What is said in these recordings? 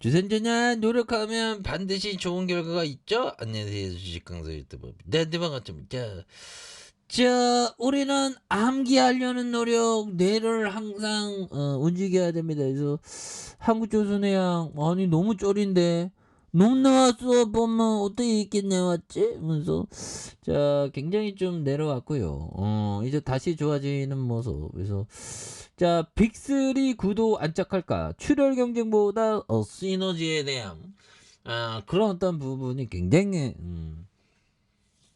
주선전야 노력하면 반드시 좋은 결과가 있죠? 안녕하세요. 주식 강사 유튜브. 네, 반갑습니다. 우리는 암기하려는 노력, 뇌를 항상 움직여야 됩니다. 그래서 한국조선해양, 아니, 너무 쫄인데, 너무 나왔어. 보면 어떻게 이렇게 나왔지? 하면서, 굉장히 좀 내려왔고요. 이제 다시 좋아지는 모습. 그래서, 빅3 구도 안착할까? 출혈 경쟁보다 시너지에 대한 그런 어떤 부분이 굉장히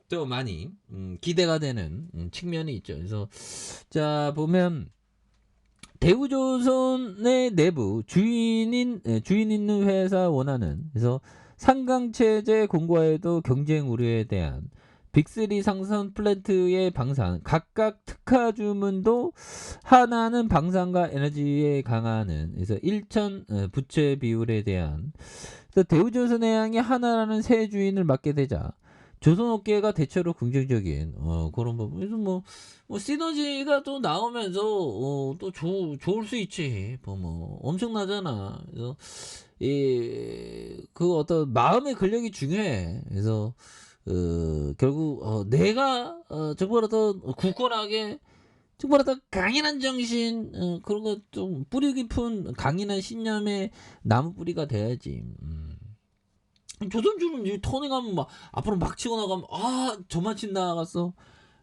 또 많이 기대가 되는 측면이 있죠. 그래서 보면 대우조선의 내부 주인 있는 회사 원하는, 그래서 상강체제 공고화에도 경쟁 우려에 대한 빅3 상선 플랜트의 방산, 각각 특화 주문도 하나는 방산과 에너지에 강화하는, 그래서 1천 부채 비율에 대한, 그래서 대우조선해양이 하나라는 새 주인을 맡게 되자 조선업계가 대체로 긍정적인 그런 부분에서 시너지가 또 나오면서 또 좋을 수 있지. 뭐 엄청나잖아. 그래서 그 어떤 마음의 근력이 중요해. 그래서 결국 내가 정말 더 굳건하게, 정말 더 강인한 정신, 그런 거 좀 뿌리 깊은 강인한 신념의 나무 뿌리가 돼야지. 조선주는 이 터닝하면 막 앞으로 막 치고 나가면 저만 친 나갔어.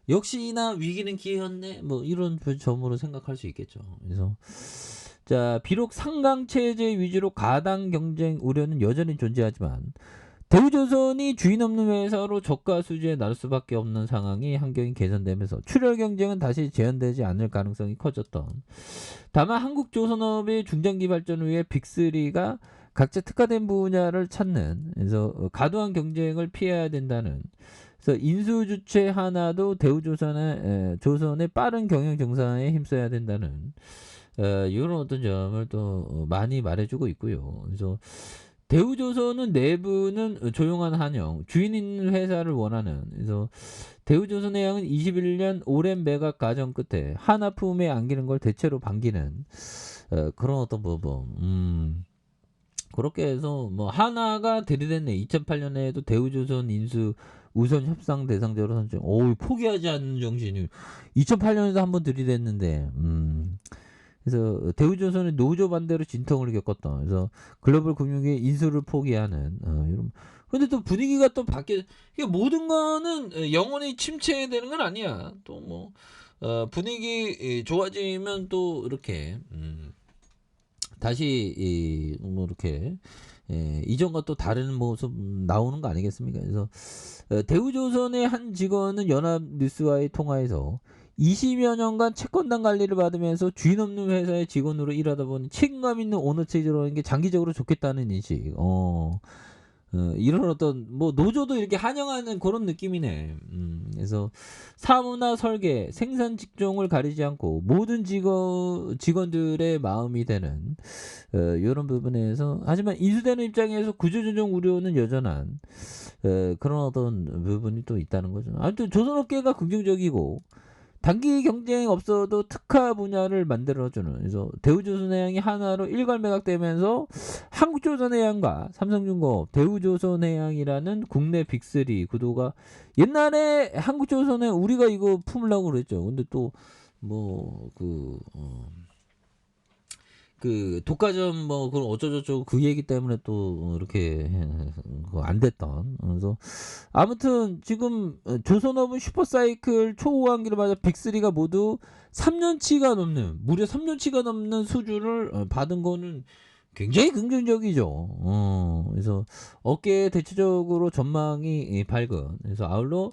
역시나 위기는 기회였네. 뭐 이런 점으로 생각할 수 있겠죠. 그래서 비록 상강 체제 위주로 가당 경쟁 우려는 여전히 존재하지만 대우조선이 주인 없는 회사로 저가 수주에 나를 수밖에 없는 상황이 환경이 개선되면서 출혈 경쟁은 다시 재현되지 않을 가능성이 커졌던. 다만 한국조선업의 중장기 발전을 위해 빅3가 각자 특화된 분야를 찾는, 그래서 과도한 경쟁을 피해야 된다는, 그래서 인수주체 하나도 조선의 빠른 경영 정상에 힘써야 된다는 이런 어떤 점을 또 많이 말해주고 있고요. 그래서 대우조선은 내부는 조용한 한영, 주인 있는 회사를 원하는, 그래서 대우조선해양은 21년 오랜 매각 과정 끝에 하나 품에 안기는 걸 대체로 반기는 그런 어떤 부분. 그렇게 해서 하나가 들이댔네. 2008년에도 대우조선 인수 우선 협상 대상자로 선정. 포기하지 않는 정신이 2008년에도 한번 들이댔는데. 그래서 대우조선의 노조 반대로 진통을 겪었던, 그래서 글로벌 금융의 인수를 포기하는 이런. 근데 또 분위기가 또 바뀌어. 이게 모든 거는 영원히 침체되는 건 아니야. 또 분위기 좋아지면 또 이렇게 다시 이렇게 이전과 또 다른 모습 나오는 거 아니겠습니까? 그래서 대우조선의 한 직원은 연합뉴스와의 통화에서 20여 년간 채권단 관리를 받으면서 주인 없는 회사의 직원으로 일하다 보니 책임감 있는 오너 체제로 하는 게 장기적으로 좋겠다는 인식. 이런 어떤 노조도 이렇게 환영하는 그런 느낌이네. 그래서 사무나 설계, 생산 직종을 가리지 않고 모든 직원들의 마음이 되는 이런 부분에서, 하지만 인수되는 입장에서 구조조정 우려는 여전한 그런 어떤 부분이 또 있다는 거죠. 아무튼 조선업계가 긍정적이고 단기 경쟁 없어도 특화 분야를 만들어주는, 그래서 대우조선해양이 하나로 일괄 매각되면서 한국조선해양과 삼성중공업, 대우조선해양이라는 국내 빅3 구도가, 옛날에 한국조선해 우리가 이거 품으려고 그랬죠. 근데 또 그 독과점 그런 어쩌저쩌고 그 얘기 때문에 또 이렇게 안 됐던. 그래서 아무튼 지금 조선업은 슈퍼사이클 초호황기를 맞아 빅3가 모두 3년치가 넘는, 무려 3년치가 넘는 수주를 받은 거는 굉장히 긍정적이죠. 그래서 업계에 대체적으로 전망이 밝은, 그래서 아울러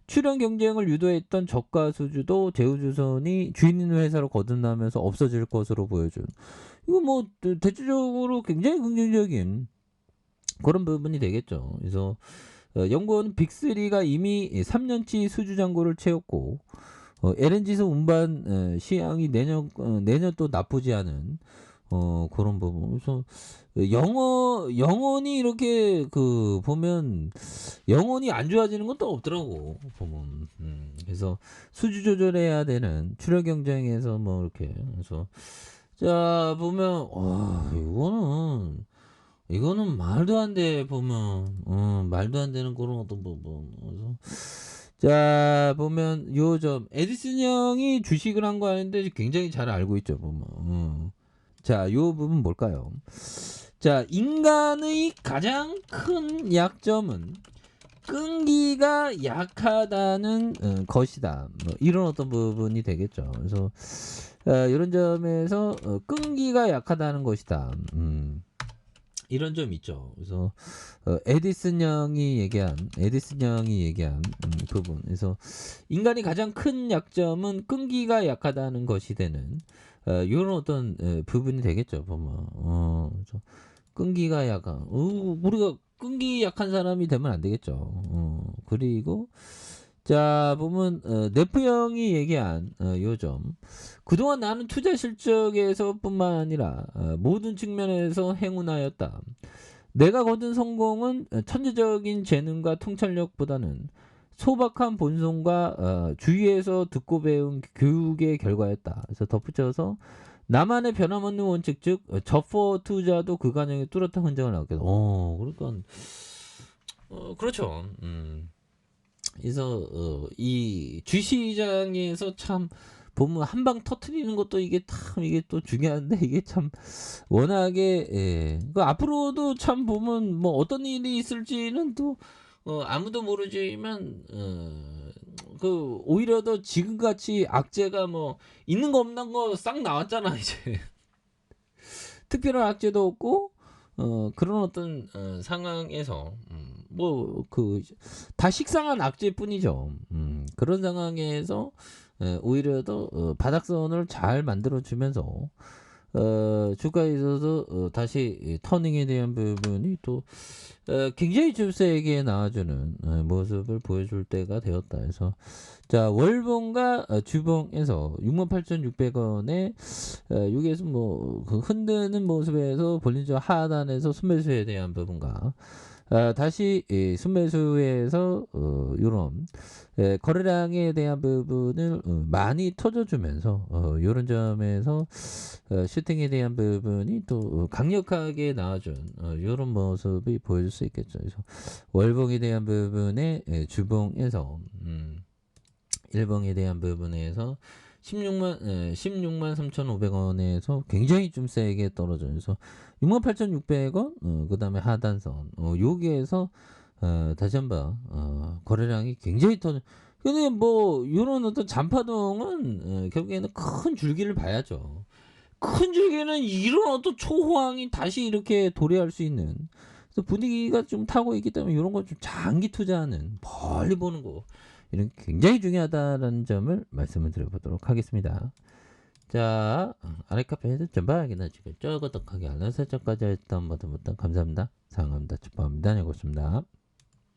출현 경쟁을 유도했던 저가 수주도 대우조선이 주인 있는 회사로 거듭나면서 없어질 것으로 보여준, 이거 대체적으로 굉장히 긍정적인 그런 부분이 되겠죠. 그래서 연구원 빅3가 이미 3년치 수주 잔고를 채웠고 LNG소 운반 시향이 내년 또 나쁘지 않은 그런 부분. 그래서 영원히 이렇게 보면 영원히 안 좋아지는 건 또 없더라고 보면. 그래서 수주 조절해야 되는 출혈 경쟁에서 이렇게. 그래서 보면 이거는 이거는 말도 안 돼 보면. 말도 안 되는 그런 어떤 부분. 그래서 자 보면 요점 에디슨 형이 주식을 한 거 아닌데 굉장히 잘 알고 있죠 보면. 자 요 부분 뭘까요? 자 인간의 가장 큰 약점은 끈기가 약하다는 것이다. 뭐 이런 어떤 부분이 되겠죠. 그래서 이런 점에서 끈기가 약하다는 것이다. 이런 점 있죠. 그래서 에디슨 형이 얘기한 부분. 그래서 인간이 가장 큰 약점은 끈기가 약하다는 것이 되는 이런 어떤 부분이 되겠죠. 보면 그래서 끈기가 약한 우리가 끈기 약한 사람이 되면 안 되겠죠. 그리고 자 보면 네프 형이 얘기한 요점 그동안 나는 투자 실적에서뿐만 아니라 모든 측면에서 행운하였다. 내가 거둔 성공은 천재적인 재능과 통찰력보다는 소박한 본성과 주위에서 듣고 배운 교육의 결과였다. 그래서 덧붙여서 나만의 변함없는 원칙 즉 저퍼 투자도 그 과정에 뚜렷한 흔적을 남겼다. 그러니까 그렇죠. 그래서 이 주시장에서 참 보면 한 방 터트리는 것도 이게 참 이게 또 중요한데 이게 참 워낙에 그 앞으로도 참 보면 뭐 어떤 일이 있을지는 또 아무도 모르지만 그 오히려 더 지금같이 악재가 뭐 있는 거 없는 거 싹 나왔잖아 이제 특별한 악재도 없고 그런 어떤 상황에서 뭐 그 다 식상한 악재뿐이죠. 그런 상황에서 오히려 더 바닥선을 잘 만들어 주면서 주가에 있어서 다시 터닝에 대한 부분이 또 굉장히 좀 세게 나와주는 모습을 보여줄 때가 되었다. 그래서 자 월봉과 주봉에서 68,600원에 여기에서 뭐그 흔드는 모습에서 볼린저 하단에서 순매수에 대한 부분과 다시 순매수에서 요런 거래량에 대한 부분을 많이 터져주면서 요런 점에서 슈팅에 대한 부분이 또 강력하게 나와준 요런 모습이 보여줄 수 있겠죠. 그래서 월봉에 대한 부분에 주봉에서 일봉에 대한 부분에서 16만 3,500원에서 굉장히 좀 세게 떨어져서 68,600원 그 다음에 하단선 여기에서 다시 한번 거래량이 굉장히 더 근데 뭐 이런 어떤 잔파동은 결국에는 큰 줄기를 봐야죠. 큰 줄기는 이런 어떤 초호황이 다시 이렇게 도래할 수 있는 그래서 분위기가 좀 타고 있기 때문에 이런 거 좀 장기 투자하는 멀리 보는 거 이런 게 굉장히 중요하다는 점을 말씀을 드려보도록 하겠습니다. 자 아래카페에서 전방하게나 지금 쪼그덕하게 알람 설정까지 했던 모두 감사합니다. 사랑합니다. 축복합니다. 안녕히 계십니다.